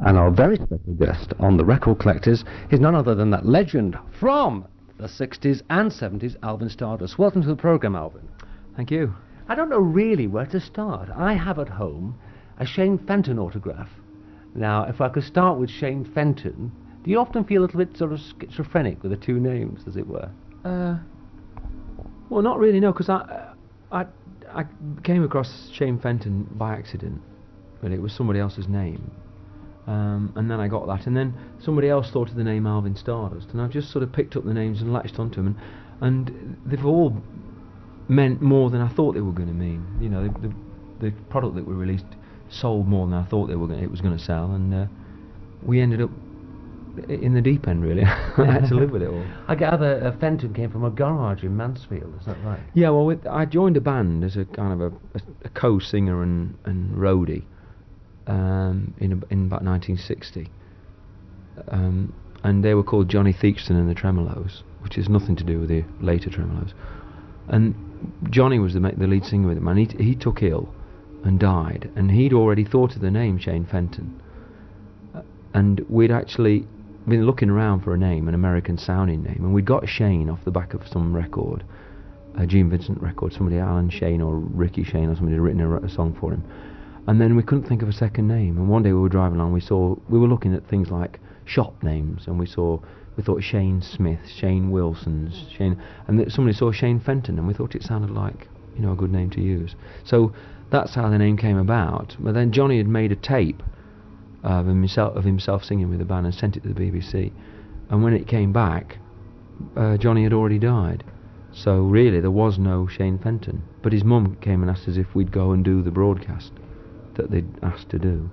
And our very special guest on the Record Collectors is none other than that legend from the 60s and 70s, Alvin Stardust. Welcome to the programme, Alvin. Thank you. I don't know really where to start. I have at home a Shane Fenton autograph. Now, if I could start with Shane Fenton, do you often feel a little bit sort of schizophrenic with the two names, as it were? Well, not really, no, because I came across Shane Fenton by accident, but it was somebody else's name. And then I got that, and then somebody else thought of the name ALVIN Stardust, and I've just sort of picked up the names and latched onto them, and they've all meant more than I thought they were going to mean. You know, the product that we released sold more than I thought it was going to sell, and we ended up in the deep end, really. I had to live with it all. I gather Fenton came from a garage in Mansfield, is that right? Yeah, well, I joined a band as a kind of a co-singer and roadie. In about 1960, and they were called Johnny Theakston and the Tremolos, which has nothing to do with the later Tremolos. And Johnny was the lead singer with them, and he took ill and died, and he'd already thought of the name Shane Fenton, and we'd actually been looking around for a name, an American sounding name, and we'd got Shane off the back of some record, a Gene Vincent record. Somebody, Alan Shane or Ricky Shane or somebody, had written a song for him. And then we couldn't think of a second name. And one day we were driving along, we were looking at things like shop names, and we thought Shane Smith, Shane Wilson's, and somebody saw Shane Fenton, and we thought it sounded like, you know, a good name to use. So that's how the name came about. But then Johnny had made a tape of himself singing with the band and sent it to the BBC. And when it came back, Johnny had already died. So really there was no Shane Fenton. But his mum came and asked us if we'd go and do the broadcast that they'd asked to do.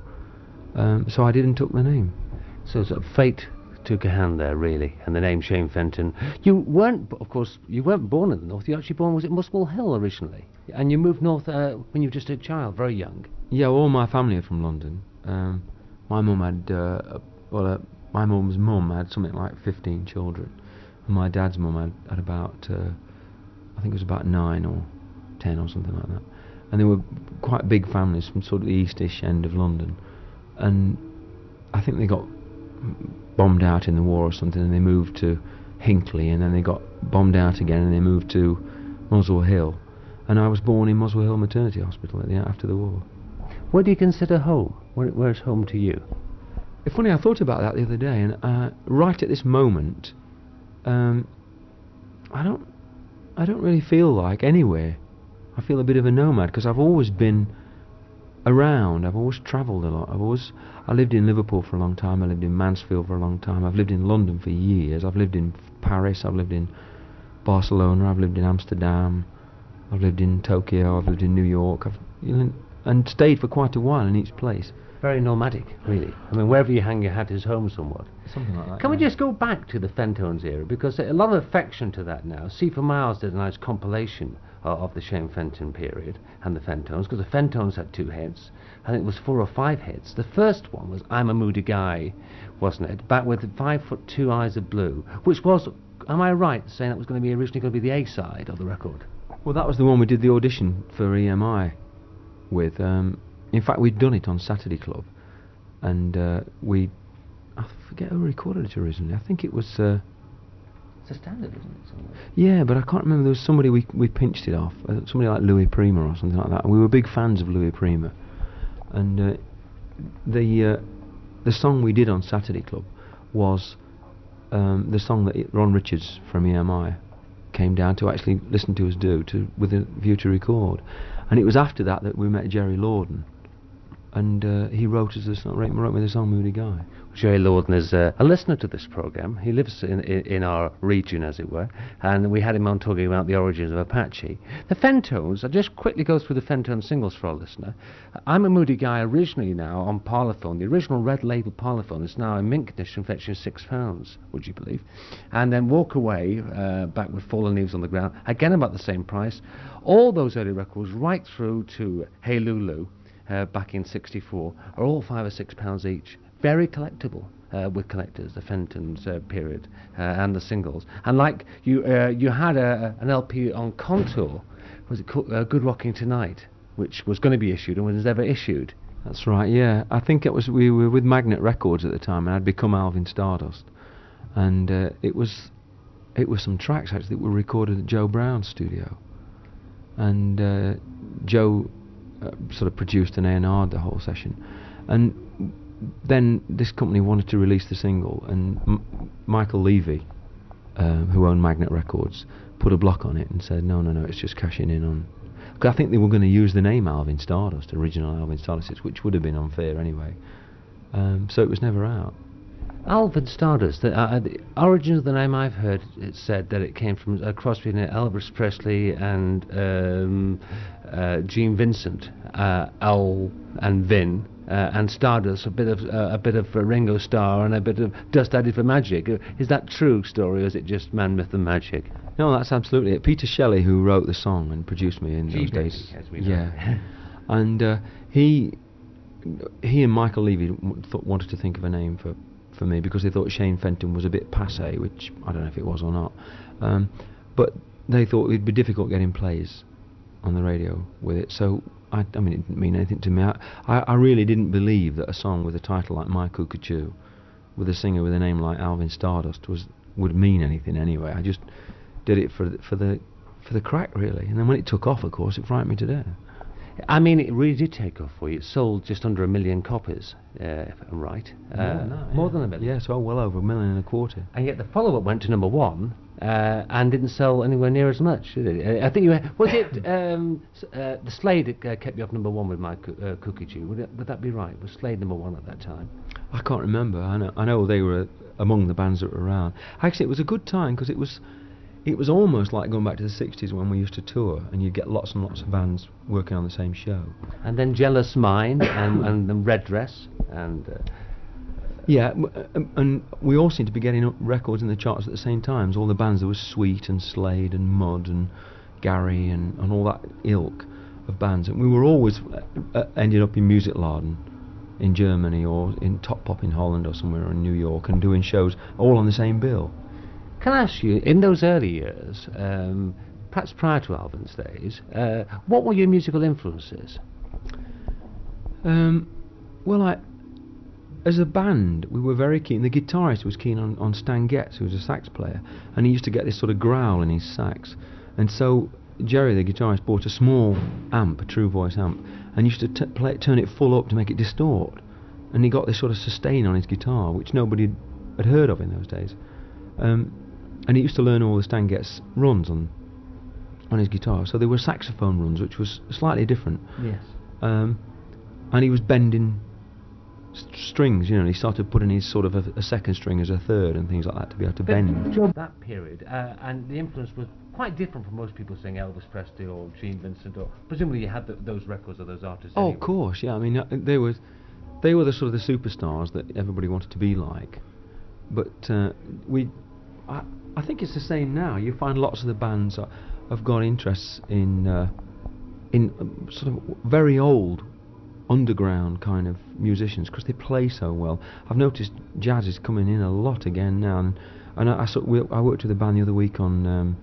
So I did and took the name. So sort of fate took a hand there, really, and the name Shane Fenton. You weren't born in the north. You were actually born, was it Muswell Hill originally? And you moved north when you were just a child, very young. Yeah, all my family are from London. My mum had, my mum's mum had something like 15 children, and my dad's mum had about, I think it was about 9 or 10 or something like that. And they were quite big families from sort of the eastish end of London, and I think they got bombed out in the war or something, and they moved to Hinckley, and then they got bombed out again, and they moved to Muswell Hill, and I was born in Muswell Hill Maternity Hospital after the war. What do you consider home? Where's home to you? It's funny, I thought about that the other day, and right at this moment, I don't really feel like anywhere. I feel a bit of a nomad because I've always been around. I've always travelled a lot. I lived in Liverpool for a long time. I lived in Mansfield for a long time. I've lived in London for years. I've lived in Paris. I've lived in Barcelona. I've lived in Amsterdam. I've lived in Tokyo. I've lived in New York. And stayed for quite a while in each place. Very nomadic, really. I mean, wherever you hang your hat is home somewhat. Something like that. Can we just go back to the Fentones era? Because a lot of affection to that now. C for Miles did a nice compilation of the Shane Fenton period and the Fentones, because the Fentones had 2 hits. I think it was 4 or 5 hits. The first one was I'm a Moody Guy, wasn't it? Back with 5'2" Eyes of Blue, which was, am I right, saying that was originally going to be the A-side of the record? Well, that was the one we did the audition for EMI with. In fact, we'd done it on Saturday Club, and I forget who recorded it originally. I think it was... It's a standard, isn't it? Somewhere? Yeah, but I can't remember. There was somebody we pinched it off. Somebody like Louis Prima or something like that. And we were big fans of Louis Prima. And the song we did on Saturday Club was the song that Ron Richards from EMI came down to actually listen to us do with a view to record. And it was after that we met Jerry Lorden. And he wrote me the song Moody Guy. Jerry Lorden is a listener to this programme. He lives in our region, as it were, and we had him on talking about the origins of Apache. The Fentones, I'll just quickly go through the Fentone singles for our listener. I'm a Moody Guy originally now on Parlophone. The original red label Parlophone is now in mint condition, fetching £6, would you believe? And then Walk Away, back with Fallen Leaves on the Ground, again about the same price. All those early records, right through to Hey Lulu, back in '64, are all £5 or £6 each. Very collectible with collectors, the Fenton's period and the singles. And like you had an LP on Contour, was it called Good Rocking Tonight, which was going to be issued and was never issued. That's right, yeah. I think we were with Magnet Records at the time, and I'd become Alvin Stardust. And it was some tracks actually that were recorded at Joe Brown's studio. And Joe sort of produced and A&R'd the whole session. And then this company wanted to release the single, and Michael Levy, who owned Magnet Records, put a block on it and said, no, it's just cashing in on... Because I think they were going to use the name Alvin Stardust, original Alvin Stardust, which would have been unfair anyway. So it was never out. Alvin Stardust, the origin of the name I've heard, it said that it came from a cross between Elvis Presley and Gene Vincent, Al and Vin, and Stardust, a bit of Ringo Starr and a bit of dust added for magic. Is that true story, or is it just man, myth and magic? No, that's absolutely it. Peter Shelley, who wrote the song and produced me in those days, as we know. Yeah, and he and Michael Levy wanted to think of a name for me, because they thought Shane Fenton was a bit passé, which I don't know if it was or not, but they thought it'd be difficult getting plays on the radio with it. So I mean, it didn't mean anything to me. I really didn't believe that a song with a title like My Cuckoo, with a singer with a name like Alvin Stardust, would mean anything anyway. I just did it for the crack, really. And then when it took off, of course, it frightened me to death. I mean, it really did take off for you. It sold just under 1 million copies, if I'm right. More than 1 million. Yeah, so well over 1.25 million. And yet the follow-up went to number 1 and didn't sell anywhere near as much, did it? I think you was it the Slade that kept you up number 1 with My Cookie Chew? Would that be right? Was Slade number 1 at that time? I can't remember. I know they were among the bands that were around. Actually, it was a good time, because it was almost like going back to the 60s when we used to tour, and you'd get lots and lots of bands working on the same show. And then Jealous Mind and Red Dress and... yeah, and we all seemed to be getting up records in the charts at the same time. All the bands, there was Sweet and Slade and Mud and Gary and all that ilk of bands. And we were always ending up in Musikladen in Germany, or in Top Pop in Holland or somewhere, or in New York, and doing shows all on the same bill. Can I ask you, in those early years, perhaps prior to Alvin's days, what were your musical influences? Well, as a band, we were very keen. The guitarist was keen on Stan Getz, who was a sax player, and he used to get this sort of growl in his sax. And so Jerry, the guitarist, bought a small amp, a true voice amp, and used to turn it full up to make it distort. And he got this sort of sustain on his guitar, which nobody had heard of in those days. And he used to learn all the Stan Getz runs on his guitar. So there were saxophone runs, which was slightly different. Yes. And he was bending strings, and he started putting his sort of a second string as a third and things like that to be able to bend. During that period, and the influence was quite different from most people saying Elvis Presley or Gene Vincent, or presumably you had those records of those artists. Oh, anyway. Of course, yeah. I mean, they were the sort of the superstars that everybody wanted to be like. But I think it's the same now. You find lots of the bands have got interests in sort of very old underground kind of musicians, because they play so well. I've noticed jazz is coming in a lot again now, and I worked with a band the other week on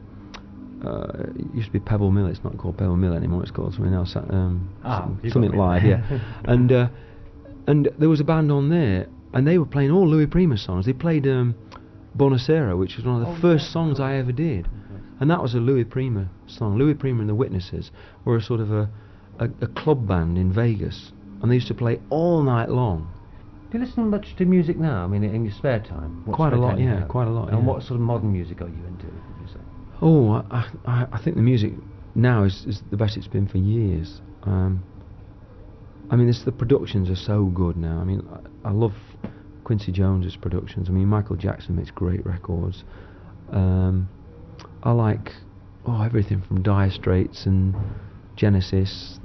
it used to be Pebble Mill. It's not called Pebble Mill anymore. It's called something else. Something live, yeah. And there was a band on there, and they were playing all Louis Prima songs. They played Bonacera, which was one of the first songs I ever did, and that was a Louis Prima song. Louis Prima and the Witnesses were a sort of a club band in Vegas, and they used to play all night long. Do you listen much to music now? I mean, in your spare time? Quite a lot, yeah, quite a lot. And what sort of modern music are you into, would you say? Oh, I think the music now is the best it's been for years. I mean, the productions are so good now. I mean, I love Quincy Jones's productions. I mean, Michael Jackson makes great records. I like everything from Dire Straits and Genesis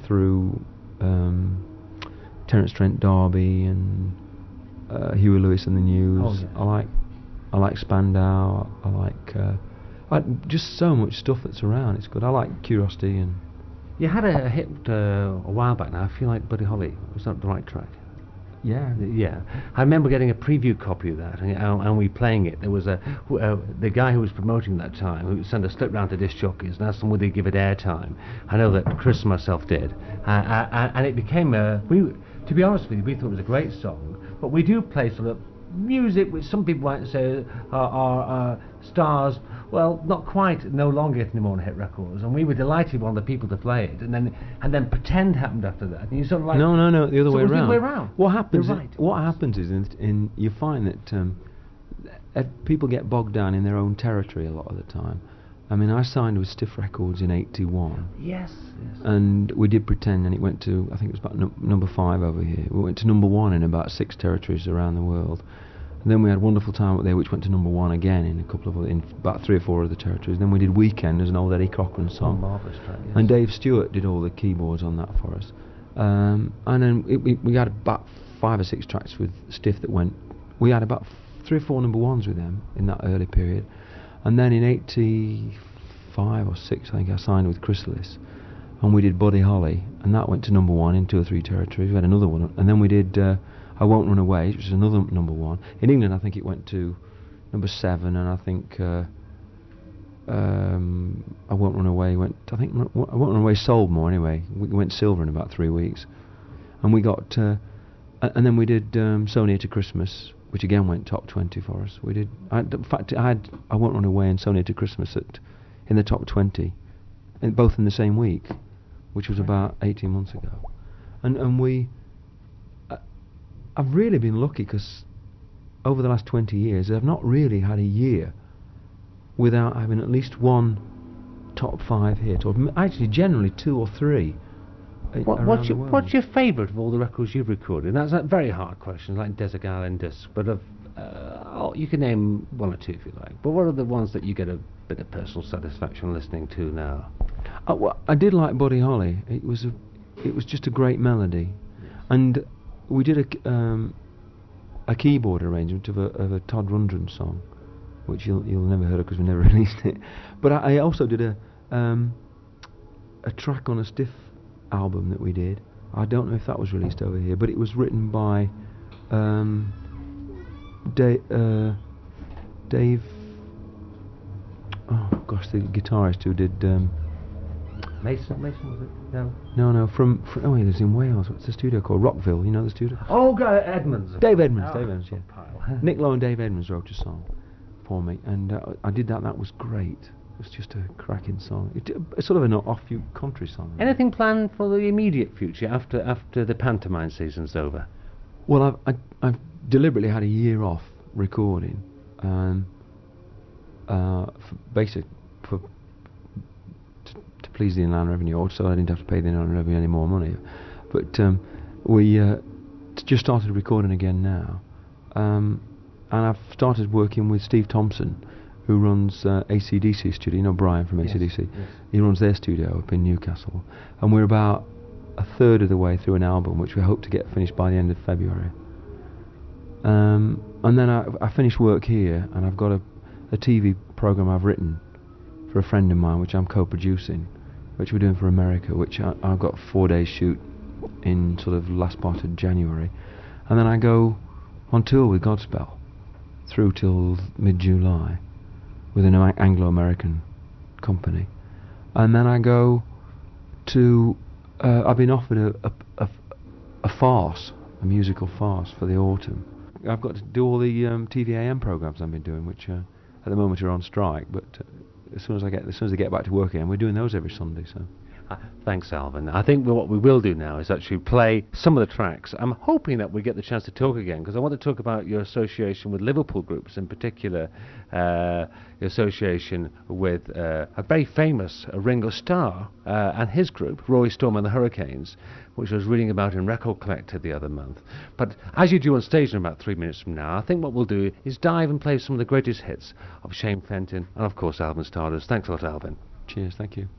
through Terence Trent D'Arby and Huey Lewis and the News. Oh, yes. I like Spandau. I like just so much stuff that's around. It's good. I like Curiosity. And you had a hit a while back now. I feel like Buddy Holly. Was that the right track? Yeah. I remember getting a preview copy of that, and we playing it. There was the guy who was promoting that time, who sent a slip round to disc jockeys and asked them would they give it airtime. I know that Chris and myself did, and it became to be honest with you, we thought it was a great song, but we do play sort of music which some people might say are stars, well, not quite, no longer getting them on hit records, and we were delighted one of the people to play it, and then Pretend happened after that, and you sort of like... No, the other so way it was around. the other way around. What happens? You're right. What happens is you find that people get bogged down in their own territory a lot of the time. I mean, I signed with Stiff Records in '81. Yes. And we did Pretend, and it went to, I think it was about number 5 over here. We went to number 1 in about 6 territories around the world. And then we had Wonderful Time Up There, which went to number 1 again in in about 3 or 4 other territories. Then we did Weekend as an old Eddie Cochran song. Marvellous track, yes. And Dave Stewart did all the keyboards on that for us. And then we had about 5 or 6 tracks with Stiff that went... We had about 3 or 4 number 1s with them in that early period. And then in '85 or 6, I think I signed with Chrysalis. And we did Buddy Holly, and that went to number 1 in 2 or 3 territories. We had another one, and then we did I Won't Run Away, which is another number 1. In England, I think it went to number 7, and I think I Won't Run Away went... I think I Won't Run Away sold more anyway. We went silver in about 3 weeks. And we got... and then we did So Near to Christmas, which again went top 20 for us. We did... in fact, I had I Won't Run Away and So Near to Christmas in the top 20, and both in the same week, which was about 18 months ago. And we... I've really been lucky, because over the last 20 years I've not really had a year without having at least one top 5 hit, or actually generally 2 or 3 what's your favourite of all the records you've recorded? And that's a very hard question, like Desert Island Disc, but you can name 1 or 2 if you like, but what are the ones that you get a bit of personal satisfaction listening to now? Well, I did like Buddy Holly. It was just a great melody. Yes. And we did a keyboard arrangement of a Todd Rundgren song, which you'll never heard of because we never released it. But I also did a track on a Stiff album that we did. I don't know if that was released over here, but it was written by Dave. Oh gosh, the guitarist who did. Mason was it? No. From he lives in Wales. What's the studio called? Rockville. You know the studio? Oh, Edmonds. Dave Edmonds. Yeah. Nick Lowe and Dave Edmonds wrote a song for me, and I did that. That was great. It was just a cracking song. It's sort of an off-beat country song. Anything planned for the immediate future after the pantomime season's over? Well, I've deliberately had a year off recording, to please the Inland Revenue, or so I didn't have to pay the Inland Revenue any more money. But we just started recording again now, and I've started working with Steve Thompson, who runs AC/DC studio. You know Brian from AC/DC? Yes. He runs their studio up in Newcastle, and we're about a third of the way through an album which we hope to get finished by the end of February. And then I finished work here, and I've got a TV program I've written for a friend of mine, which I'm co-producing, which we're doing for America, which I've got a 4-day shoot in sort of last part of January, and then I go on tour with Godspell through till mid-July with an Anglo-American company, and then I go to I've been offered a farce, a musical farce for the autumn. I've got to do all the TVAM programs I've been doing, which at the moment are on strike, but as soon as I get back to work again, we're doing those every Sunday. So. Thanks, Alvin. I think what we will do now is actually play some of the tracks. I'm hoping that we get the chance to talk again, because I want to talk about your association with Liverpool groups, in particular your association with a very famous Ringo Starr and his group, Roy Storm and the Hurricanes, which I was reading about in Record Collector the other month. But as you do on stage in about 3 minutes from now, I think what we'll do is dive and play some of the greatest hits of Shane Fenton and, of course, ALVIN Stardust. Thanks a lot, Alvin. Cheers, thank you.